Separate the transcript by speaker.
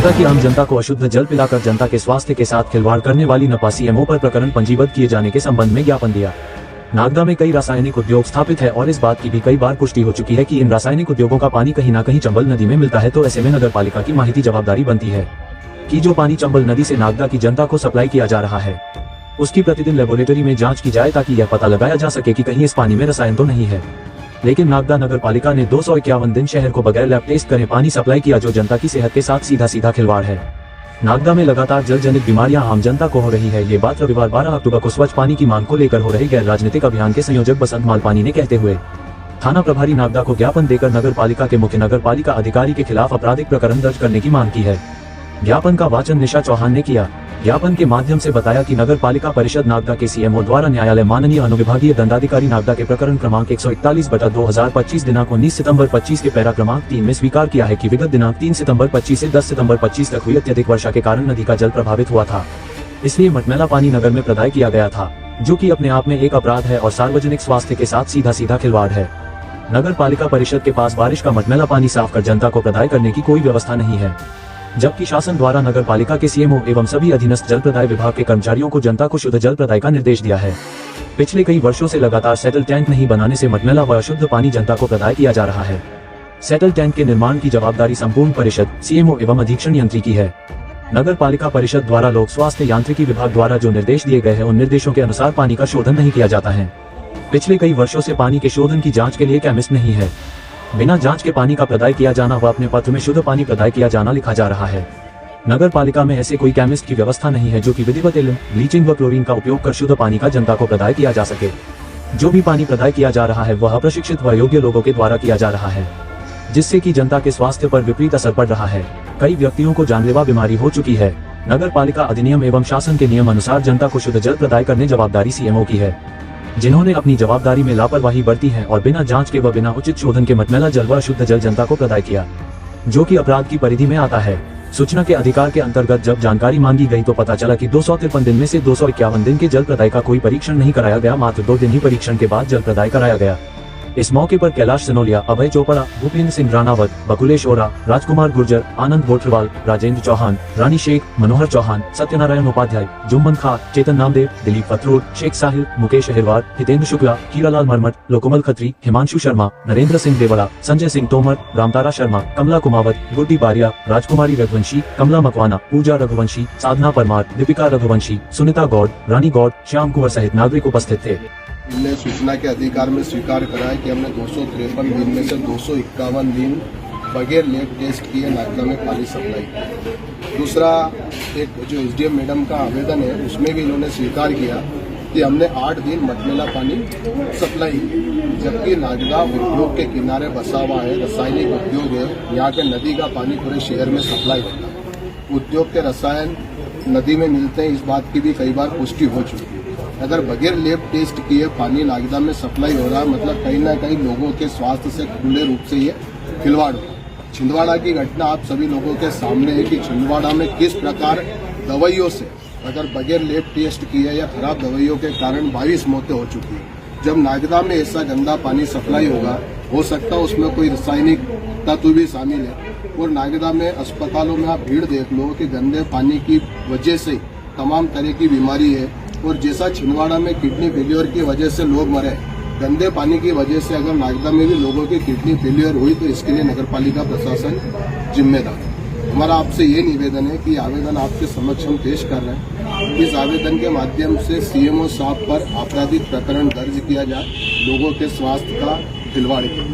Speaker 1: नागदा की आम जनता को अशुद्ध जल पिलाकर जनता के स्वास्थ्य के साथ खिलवाड़ करने वाली नपा सीएमओ पर प्रकरण पंजीबद्ध किए जाने के संबंध में ज्ञापन दिया। नागदा में कई रासायनिक उद्योग स्थापित है और इस बात की भी कई बार पुष्टि हो चुकी है कि इन रासायनिक उद्योगों का पानी कहीं न कहीं चंबल नदी में मिलता है। तो ऐसे में नगर पालिका की माहिती जवाबदारी बनती है कि जो पानी चंबल नदी से नागदा की जनता को सप्लाई किया जा रहा है उसकी प्रतिदिन लेबोरेटरी में जांच की जाए ताकि यह पता लगाया जा सके कि कहीं इस पानी में रसायन तो नहीं है। लेकिन नागदा नगर पालिका ने 251 दिन शहर को बगैर लैब टेस्ट करे पानी सप्लाई किया, जो जनता की सेहत के साथ सीधा खिलवाड़ है। नागदा में लगातार जल जनित बीमारियां आम जनता को हो रही है। ये बात रविवार 12 अक्टूबर को स्वच्छ पानी की मांग को लेकर हो रहे गैर राजनीतिक अभियान के संयोजक बसंत मालपानी ने कहते हुए थाना प्रभारी नागदा को ज्ञापन देकर नगर पालिका के मुख्य नगर पालिका अधिकारी के खिलाफ आपराधिक प्रकरण दर्ज करने की मांग की है। ज्ञापन का वाचन निशा चौहान ने किया। ज्ञापन के माध्यम से बताया कि नगर पालिका परिषद नागदा के सीएमओ द्वारा न्यायालय माननीय अनुविभागीय दंडाधिकारी नागदा के प्रकरण क्रमांक 141/2025 दिनांक 19 सितंबर 25 के पैरा क्रमांक 3 में स्वीकार किया है कि विगत दिनांक 3 सितंबर 25 से 10 सितंबर 25 तक हुई अत्यधिक वर्षा के कारण नदी का जल प्रभावित हुआ था। इसलिए मटमैला पानी नगर में प्रदाय किया गया था, जो कि अपने आप में एक अपराध है और सार्वजनिक स्वास्थ्य के साथ सीधा खिलवाड़ है। नगर पालिका परिषद के पास बारिश का मटमैला पानी साफ कर जनता को प्रदाय करने की कोई व्यवस्था नहीं है, जबकि शासन द्वारा नगर पालिका के सीएमओ एवं सभी अधीनस्थ जल प्रदाय विभाग के कर्मचारियों को जनता को शुद्ध जल प्रदाय का निर्देश दिया है। पिछले कई वर्षों से लगातार सेटल टैंक नहीं बनाने से मटमैला व अशुद्ध पानी जनता को प्रदाय किया जा रहा है। सेटल टैंक के निर्माण की जवाबदारी संपूर्ण परिषद, सीएमओ एवं अधीक्षण यंत्री की है। नगर पालिका परिषद द्वारा लोक स्वास्थ्य यांत्रिकी विभाग द्वारा जो निर्देश दिए गए हैं उन निर्देशों के अनुसार पानी का शोधन नहीं किया जाता है। पिछले कई वर्षों से पानी के शोधन की जाँच के लिए केमिस्ट नहीं है। बिना जांच के पानी का प्रदाय किया जाना व अपने पत्र में शुद्ध पानी प्रदाय किया जाना लिखा जा रहा है। नगर पालिका में ऐसे कोई केमिस्ट की व्यवस्था नहीं है जो कि विधिवत एल्यूम, ब्लीचिंग व क्लोरीन का उपयोग कर शुद्ध पानी का जनता को प्रदाय किया जा सके। जो भी पानी प्रदाय किया जा रहा है वह अप्रशिक्षित व योग्य लोगों के द्वारा किया जा रहा है, जिससे कि जनता के स्वास्थ्य पर विपरीत असर पड़ रहा है। कई व्यक्तियों को जानलेवा बीमारी हो चुकी है। नगर पालिका अधिनियम एवं शासन के नियम अनुसार जनता को शुद्ध जल प्रदाय करने जवाबदारी सीएमओ की है, जिन्होंने अपनी जवाबदारी में लापरवाही बरती है और बिना जांच के व बिना उचित शोधन के मटमैला जल व शुद्ध जल जनता को प्रदाय किया, जो कि अपराध की परिधि में आता है। सूचना के अधिकार के अंतर्गत जब जानकारी मांगी गई तो पता चला कि 253 दिन में से 251 दिन के जल प्रदाय का कोई परीक्षण नहीं कराया गया, मात्र 2 दिन ही परीक्षण के बाद जल प्रदाय कराया गया। इस मौके पर कैलाश सनोलिया, अभय चोपड़ा, भूपेंद्र सिंह राणावत, बकुलेश ओरा, राजकुमार गुर्जर, आनंद गोठरवाल, राजेंद्र चौहान, रानी शेख, मनोहर चौहान, सत्यनारायण उपाध्याय, जुम्मन खां, चेतन नामदेव, दिलीप पत्रोड, शेख साहिल, मुकेश अहिरवार, हितेंद्र शुक्ला, हीरालाल मरमट, लोकोमल खत्री, हिमांशु शर्मा, नरेंद्र सिंह देवड़ा, संजय सिंह तोमर, रामतारा शर्मा, कमला कुमावत, गुड्डी बारिया, राजकुमारी रघुवंशी, कमला मकवाना, पूजा रघुवंशी, साधना परमार, दीपिका रघुवंशी, सुनीता गौड़, रानी गौड़, श्याम कुंवर सहित नागरिक उपस्थित थे।
Speaker 2: हमने सूचना के अधिकार में स्वीकार करा है कि हमने 253 दिन में से 251 दिन बगैर लैब टेस्ट किए नागदा में पानी सप्लाई किया। दूसरा, एक जो एसडीएम मैडम का आवेदन है उसमें भी इन्होंने स्वीकार किया कि हमने 8 दिन मटमैला पानी सप्लाई किया, जबकि नागदा उद्योग के किनारे बसा हुआ है, रासायनिक उद्योग है। यहाँ के नदी का पानी पूरे शहर में सप्लाई होता है। उद्योग के रसायन नदी में मिलते हैं, इस बात की भी कई बार पुष्टि हो चुकी है। अगर बगैर लैब टेस्ट किए पानी नागदा में सप्लाई हो रहा है, मतलब कहीं ना कहीं लोगों के स्वास्थ्य से खुले रूप से ये खिलवाड़ हो रहा है। छिंदवाड़ा की घटना आप सभी लोगों के सामने है कि छिंदवाड़ा में किस प्रकार दवाइयों से अगर बगैर लैब टेस्ट किए या खराब दवाइयों के कारण 22 मौतें हो चुकी है। जब नागदा में ऐसा गंदा पानी सप्लाई होगा, हो सकता है उसमें कोई रासायनिक तत्व भी शामिल है। और नागदा में अस्पतालों में आप भीड़ देख लो कि गंदे पानी की वजह से तमाम तरह की बीमारी है। और जैसा छिंदवाड़ा में किडनी फेलियर की वजह से लोग मरे, गंदे पानी की वजह से अगर नागदा में भी लोगों की किडनी फेलियर हुई तो इसके लिए नगर पालिका प्रशासन जिम्मेदार है। हमारा आपसे ये निवेदन है कि आवेदन आपके समक्ष हम पेश कर रहे हैं। इस आवेदन के माध्यम से सीएमओ साहब पर आपराधिक प्रकरण दर्ज किया जाए, लोगों के स्वास्थ्य का खिलवाड़ किया।